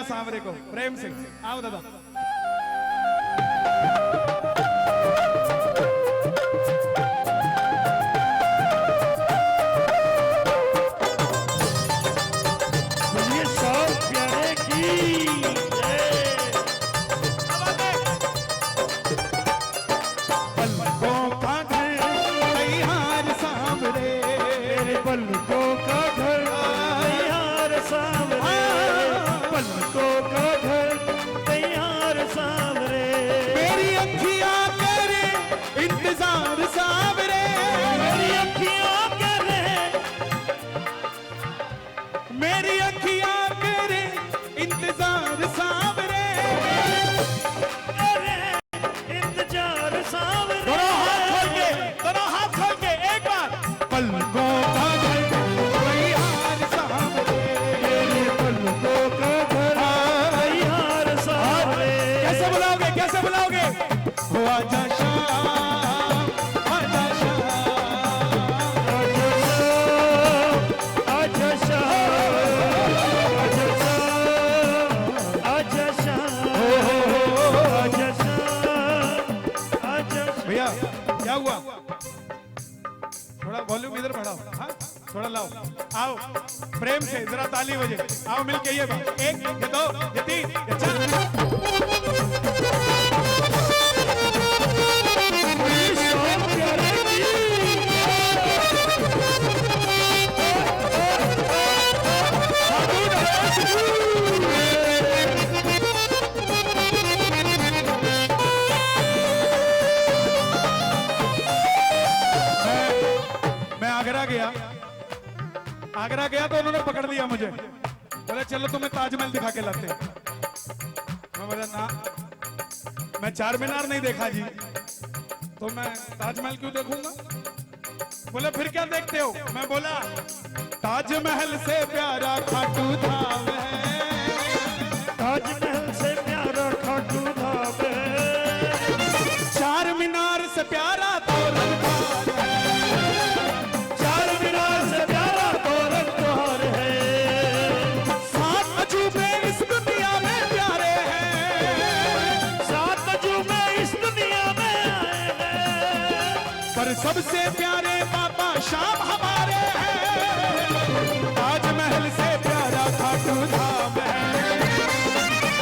सांवरे को प्रेम से। आओ दादा। थोड़ा वॉल्यूम इधर बढ़ाओ। हाँ थोड़ा लाओ। आओ प्रेम से जरा ताली बजे। आओ मिलके ये बात। एक ये दो ये तीन ये चार। आगरा गया तो उन्होंने पकड़ लिया मुझे, बोले चलो तुम्हें ताजमहल दिखा के लाते। मैं बोला ना, मैं चार मीनार नहीं देखा जी, तो मैं ताजमहल क्यों देखूंगा। बोले फिर क्या देखते हो। मैं बोला ताजमहल से प्यारा खाटू धाम है, ताजमहल से प्यारा खाटू धाम है, चार मीनार से प्यारा तोरण द्वार है, चार मीनार से प्यारा तोरण द्वार है, सात अजूबे इस दुनिया में प्यारे हैं, सात अजूबे इस दुनिया में आए हैं, पर सबसे प्यारे बाबा शाम हमारे हैं, ताजमहल से प्यारा खाटू धाम है,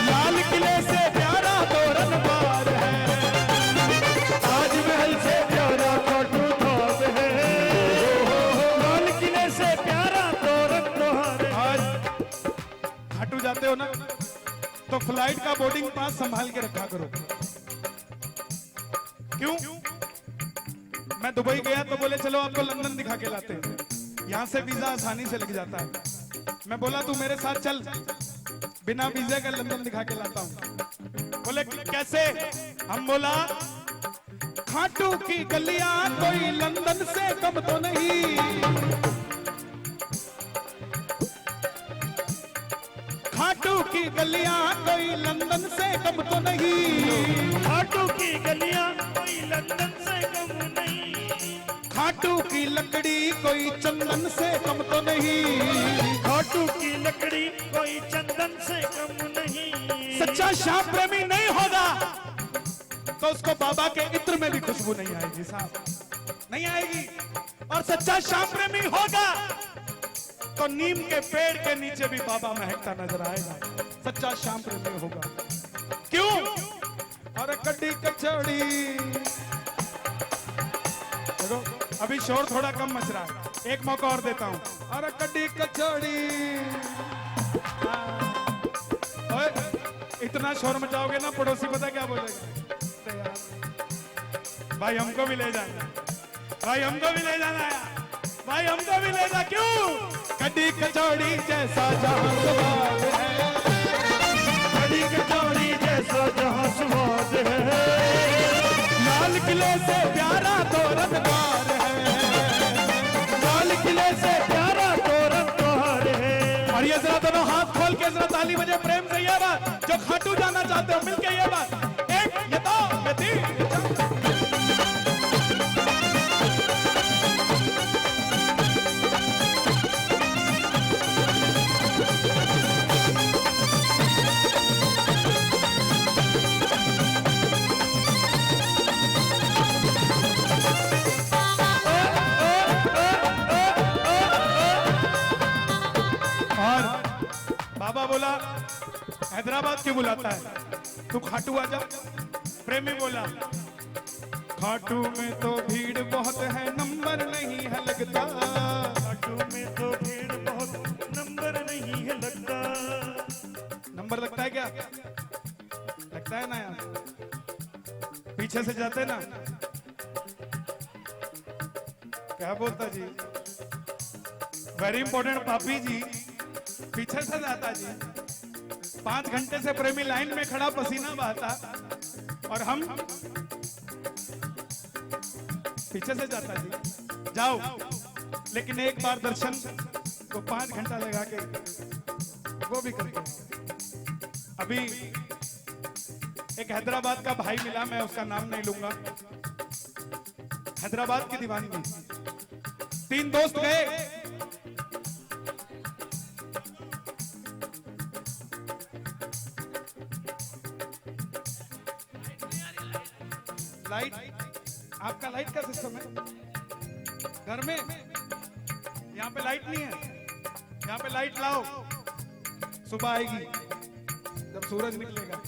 लाल किले से प्यारा तोरण द्वार है, ताजमहल से प्यारा खाटू धाम है, लाल किले से प्यारा तोरण द्वार है। आज खाटू जाते हो ना तो फ्लाइट का बोर्डिंग पास संभाल के रखा करो। क्यों? मैं दुबई गया तो बोले चलो आपको लंदन दिखा के लाते हैं, यहाँ से वीजा आसानी से लग जाता है। मैं बोला तू मेरे साथ चल, बिना वीजे का लंदन दिखा के लाता हूँ। बोले कैसे? हम बोला खाटू की गलियां कोई लंदन से कम तो नहीं, खाटू की गलियां कोई लंदन से कम तो नहीं, खाटू की गलियां कोई लंदन से कम नहीं, खाटू की लकड़ी कोई चंदन से कम तो नहीं, खाटू की लकड़ी कोई चंदन से कम नहीं। सच्चा श्याम प्रेमी नहीं होगा तो उसको बाबा के इत्र में भी खुशबू नहीं आएगी साहब, नहीं आएगी। और सच्चा श्याम प्रेमी होगा तो नीम के पेड़ के नीचे भी बाबा महकता नजर आएगा, सच्चा श्याम प्रेमी होगा। क्यों? और कड्डी कचौड़ी, देखो अभी शोर थोड़ा कम मच रहा है, एक मौका और देता हूं। और कड्डी कचौड़ी, इतना शोर मचाओगे ना पड़ोसी पता क्या बोलेगा, भाई हमको भी ले जाना, भाई हमको भी ले जाना है, भाई हमको भी ले जा। क्यों? कड्डी कचौड़ी जैसा जहां स्वाद है, कड़ी कचौड़ी जैसा जहां स्वाद है, लाल किले से प्यारा तोरण द्वार है, लाल किले से प्यारा तोरण द्वार है। और ये जरा दोनों हाथ खोल के जरा ताली बजे प्रेम से ये बात, जो खाटू जाना चाहते हो मिलके ये बात। एक ये दो ये तीन ये चार। बाबा बोला हैदराबाद क्यों बुलाता है, तू खाटू आजा। प्रेमी बोला खाटू में तो भीड़ बहुत है, नंबर नहीं है लगता। खाटू में तो भीड़ बहुत, नंबर नहीं है लगता। नंबर लगता है क्या? लगता है ना यार, पीछे से जाते ना। क्या बोलता जी? वेरी इंपॉर्टेंट पापी जी, पीछे से जाता जी। 5 घंटे से प्रेमी लाइन में खड़ा पसीना बहाता और हम पीछे से जाता जी। जाओ, लेकिन एक बार दर्शन को 5 घंटा लगा के वो भी करके। अभी एक हैदराबाद का भाई मिला, मैं उसका नाम नहीं लूंगा। हैदराबाद की दीवानगी, 3 दोस्त गए। लाइट, आपका लाइट का सिस्टम है घर में? यहाँ पे लाइट नहीं है, यहाँ पे लाइट लाओ, सुबह आएगी जब सूरज निकलेगा।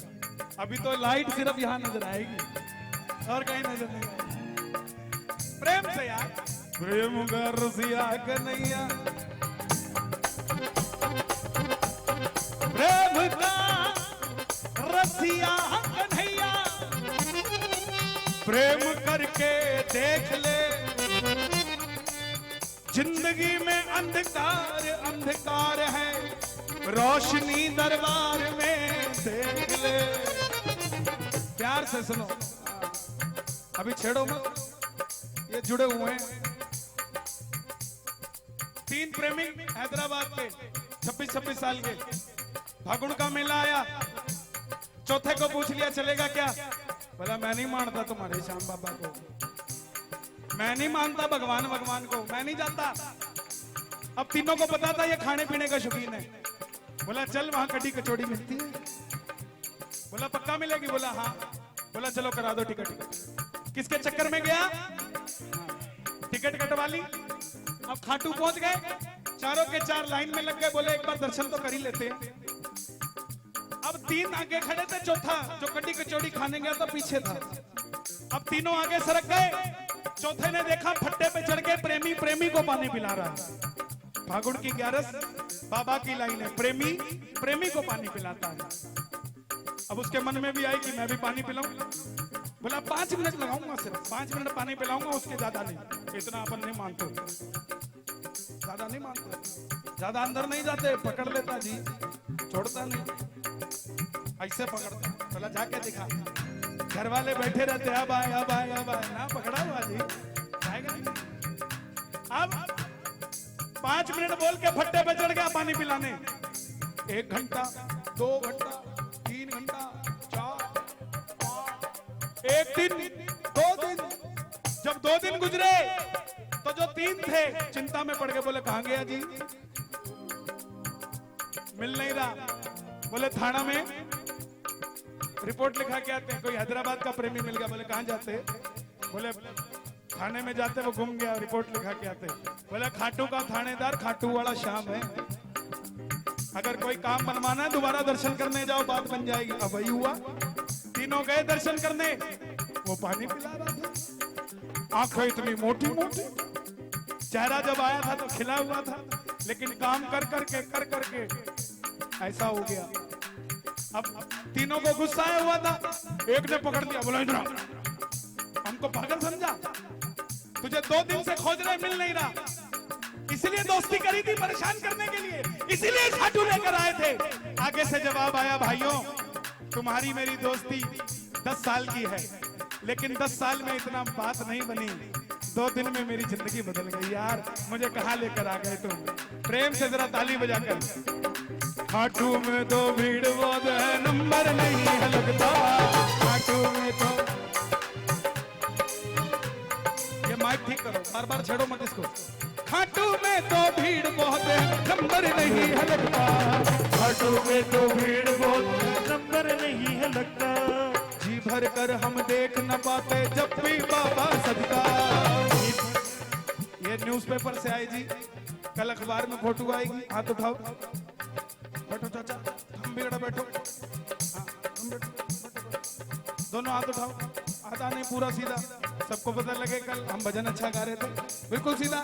अभी तो लाइट सिर्फ यहाँ नजर आएगी और कहीं नजर नहीं आएगी। प्रेम से यार, प्रेम का रसिया कन्हैया, प्रेम का रसिया कन्हैया, प्रेम करके देख ले, जिंदगी में अंधकार अंधकार है, रोशनी दरबार में देख ले। प्यार से सुनो, अभी छेड़ो मत, ये जुड़े हुए हैं। 3 प्रेमी हैदराबाद के, 26-26 साल के। फागुन का मेला आया, चौथे को पूछ लिया चलेगा क्या? बोला मैं नहीं मानता तुम्हारे श्याम बाबा को, मैं नहीं मानता भगवान को, मैं नहीं जाता। अब तीनों को पता था ये खाने पीने का शौकीन है। बोला चल वहां कड़ी कचौड़ी मिलती है। बोला पक्का मिलेगी? बोला हाँ। बोला चलो करा दो टिकट। किसके चक्कर में गया? टिकट कटवा ली। अब खाटू पहुंच गए, चारों के 4 लाइन में लग गए। बोले एक बार दर्शन तो कर ही लेते हैं। अब 3 आगे खड़े थे, चौथा जो कड़ी कचौड़ी खाने गया था पीछे था। अब तीनों आगे सरक गए। चौथे ने देखा फट्टे पे चढ़ के प्रेमी प्रेमी को पानी पिला रहा है। फागुन की 11 बाबा की लाइन है, प्रेमी प्रेमी को पानी पिलाता है। अब उसके मन में भी आई कि मैं भी पानी पिलाऊं। बोला 5 मिनट लगाऊंगा, सिर्फ 5 मिनट पानी पिलाऊंगा, उसके ज्यादा नहीं। इतना अपन नहीं मानते, ज्यादा नहीं मानते, ज्यादा अंदर नहीं जाते। पकड़ लेता जी, छोड़ता नहीं, ऐसे पकड़ता। बोला जाके दिखा, घर वाले बैठे रहते, अब आए अब आए अब आए, ना पकड़ा हुआ जी, आएगा नहीं। अब 5 मिनट बोल के फट्टे पे चढ़ गया पानी पिलाने। 1 घंटा, 2 घंटा, 3 घंटा, 4, 5, 1 दिन, 2 दिन। जब 2 दिन गुजरे तो जो 3 थे चिंता में पड़ गए। बोले कहां गया जी? मिल नहीं रहा। बोले थाना में रिपोर्ट लिखा के आते हैं, कोई हैदराबाद का प्रेमी मिल गया। बोले कहां जाते? बोले थाने में जाते, वो घूम गया, रिपोर्ट लिखा के आते। बोले खाटू का थानेदार खाटू वाला श्याम है, अगर कोई काम बनवाना है दोबारा दर्शन करने जाओ, बात बन जाएगी। अब वही हुआ, तीनों गए दर्शन करने, वो पानी पिला रहा था। आंखें इतनी मोटी मोटी, चेहरा जब आया था तो खिला हुआ था, लेकिन काम कर करके ऐसा हो गया। अब तीनों को गुस्सा आया हुआ था। एक ने पकड़ लिया, बोला इधर, हमको पागल समझा, तुझे 2 दिन से खोज रहे, मिल नहीं रहा, इसलिए दोस्ती करी थी परेशान करने के लिए, इसीलिए खाटू लेकर आए थे। आगे से जवाब आया, भाइयों तुम्हारी मेरी दोस्ती 10 साल की है, लेकिन 10 साल में इतना बात नहीं बनी, 2 दिन में मेरी जिंदगी बदल गई। यार मुझे कहां लेकर आ गए तुम? प्रेम से जरा ताली बजाकर। खाटू में तो भीड़ बहुत है, नंबर नहीं है लगता। खाटू में तो, ये माइक ठीक करो, बार बार छेड़ो मत इसको। खाटू में तो भीड़ बहुत है, नंबर नहीं है लगता। खाटू में तो भीड़ बहुत है, नंबर नहीं है लगता। जी भर कर हम देख न पाते जब भी बाबा सजता। ये न्यूज़पेपर से आई जी, कल अखबार में फोटो आएगी, हाथ उठाओ, बैठो चाचा। भी बेटा बैठो। हाँ, तुम बैठो। दोनों हाथ उठाओ, आधा नहीं पूरा सीधा, सबको पता लगे कल हम भजन अच्छा गा रहे थे, बिल्कुल सीधा।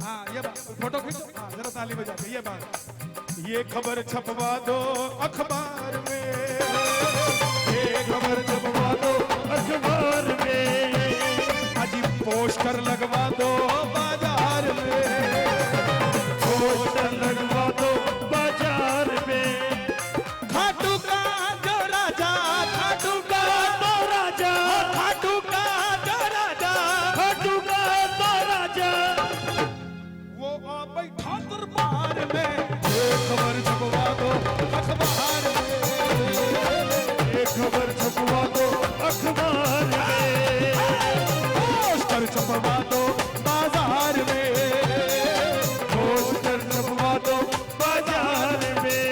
हाँ ये बात, फोटो खींचो, हाँ जरा ताली बजा के ये बात। ये खबर छपवा दो अखबार में, ये खबर छपवा दो अखबार में, अजी पोस्टर लगवा दो बाजार में, पोस्टर लगवा दो बाजार में। खाटू का जो राजा, खाटू का तो राजा, खाटू का जो राजा, खाटू का तो राजा, वो आ बैठा दरबार में, ये खबर छपवा दो अखबार में, ये खबर छपवा दो अखबार में, पोस्टर छपवा दो बाजार में, पोस्टर छपवा दो बाजार में।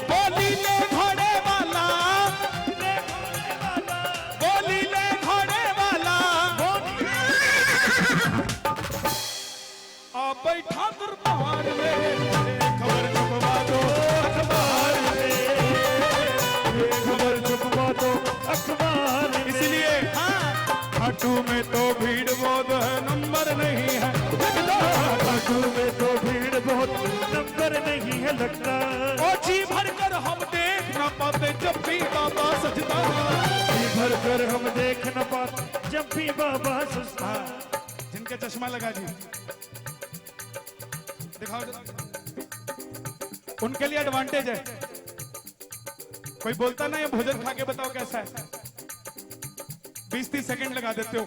बोली ले घोड़े वाला, बोली ले घोड़े वाला, आ बैठा दरबार में, ये खबर छपवा दो अखबार में, ये खबर छपवा दो अखबार में। इसलिए खाटू में तो भीड़ बहुत है, नंबर नहीं है लगता, खाटू में तो भीड़ बहुत, नंबर नहीं है लगता। ओ जी भर कर हम देख न पाते जब भी बाबा सजदा, जी भर कर हम देख न पाते जब भी बाबा सजदा। जिनके चश्मा लगा जी दिखाओ जरा। उनके लिए एडवांटेज है, कोई बोलता ना ये भोजन खा के बताओ कैसा है, 20-30 सेकंड लगा देते हो।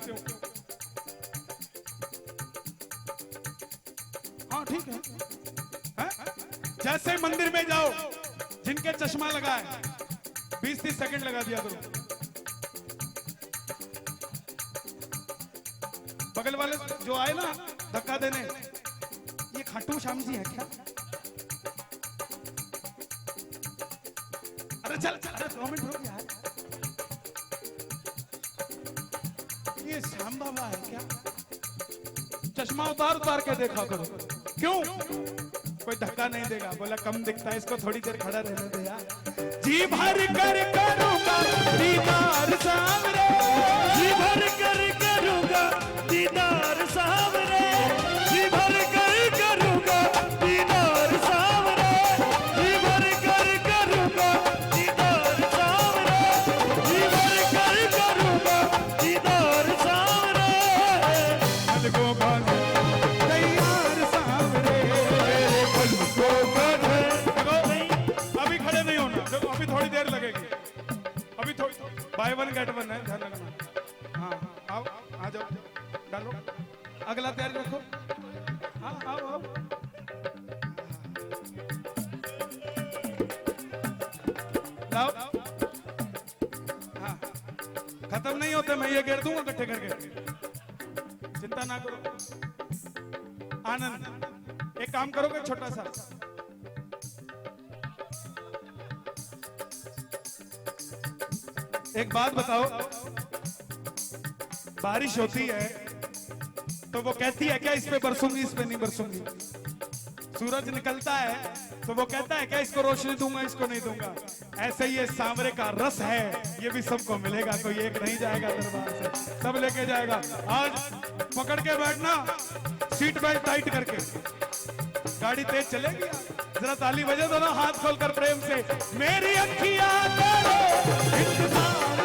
हाँ ठीक है, हैं? जैसे मंदिर में जाओ, जिनके चश्मा लगा है 20-30 सेकंड लगा दिया करो। बगल वाले जो आए ना धक्का देने, ये खाटू श्याम जी है क्या? अरे चल चल, अरे 2 मिनट रुक यार, ये श्याम बाबा है क्या? चश्मा उतार उतार के देखा करो, क्यों? कोई धक्का नहीं देगा, बोला कम दिखता है इसको थोड़ी देर खड़ा रहने दे यार। जी भर कर करूंगा दीदार सामने, जी भर कर करूंगा दीदार सामने, जी भर कर करूंगा दीदार सामने, जी भर कर करूंगा दीदार सामने, जी भर कर करूंगा दीदार सामने। पल को बांध तैयार सामने, पल को बांध देखो अभी खड़े नहीं होना, देखो अभी थोड़ी देर लगेगी, अभी थोड़ी बाय वन गेट वन है, ध्यान रखना। हाँ आओ, आ जाओ, डालो, अगला तैयारी रखो। हाँ आओ आओ, लाओ। हाँ खत्म नहीं होते, मैं ये घेर दूंगा इकट्ठे करके, चिंता ना करो। आनंद एक काम करोगे छोटा सा, एक बात बताओ, बारिश होती है तो वो कहती है क्या इस पे बरसूंगी, इस पे नहीं बरसूंगी? सूरज निकलता है तो वो कहता है क्या इसको रोशनी दूंगा, इसको नहीं दूंगा? ऐसे ही ये सांवरे का रस है, ये भी सबको मिलेगा, कोई एक नहीं जाएगा दरबार से, सब लेके जाएगा। आज पकड़ के बैठना, सीट बेल्ट टाइट करके, गाड़ी तेज चलेगी। जरा ताली बजे दो ना हाथ खोलकर प्रेम से, मेरी अखियां करो इंतजार